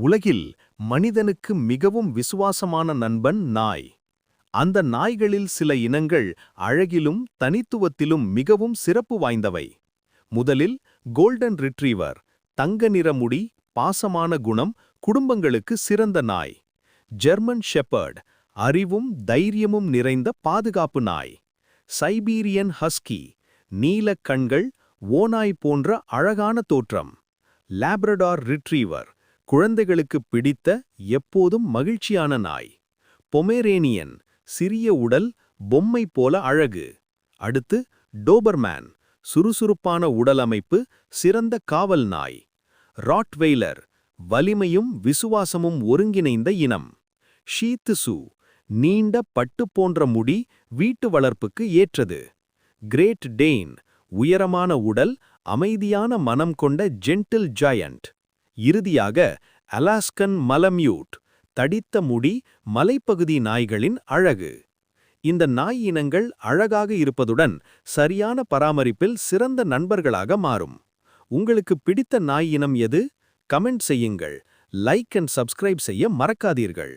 உலகில் மனிதனுக்கு மிகவும் விசுவாசமான நண்பன் நாய். அந்த நாய்களில் சில இனங்கள் அழகிலும் தனித்துவத்திலும் மிகவும் சிறப்பு வாய்ந்தவை. முதலில் கோல்டன் ரிட்ரீவர், தங்க நிற முடி, பாசமான குணம், குடும்பங்களுக்கு சிறந்த நாய். ஜெர்மன் ஷெப்பர்ட், அறிவும் தைரியமும் நிறைந்த பாதுகாப்பு நாய். சைபீரியன் ஹஸ்கி, நீலக் கண்கள், ஓநாய் போன்ற அழகான தோற்றம். லாப்ரடார் ரிட்ரீவர், குழந்தைகளுக்கு பிடித்த எப்போதும் மகிழ்ச்சியான நாய். பொமேரேனியன், சிறிய உடல், பொம்மை போல அழகு. அடுத்து டோபர்மேன், சுறுசுறுப்பான உடல் அமைப்பு, சிறந்த காவல் நாய். ராட்வெய்லர், வலிமையும் விசுவாசமும் ஒருங்கிணைந்த இனம். ஷீ த்சு, நீண்ட பட்டு போன்ற முடி, வீட்டு வளர்ப்புக்கு ஏற்றது. கிரேட் டேன், உயரமான உடல், அமைதியான மனம் கொண்ட ஜென்டில் ஜாயண்ட். இறுதியாக அலாஸ்கன் மலம்யூட், தடித்த முடி, மலைப்பகுதி நாய்களின் அழகு. இந்த நாய் இனங்கள் அழகாக இருப்பதுடன் சரியான பராமரிப்பில் சிறந்த நண்பர்களாக மாறும். உங்களுக்கு பிடித்த நாய் இனம் எது? கமெண்ட் செய்யுங்கள். லைக் அண்ட் சப்ஸ்கிரைப் செய்ய மறக்காதீர்கள்.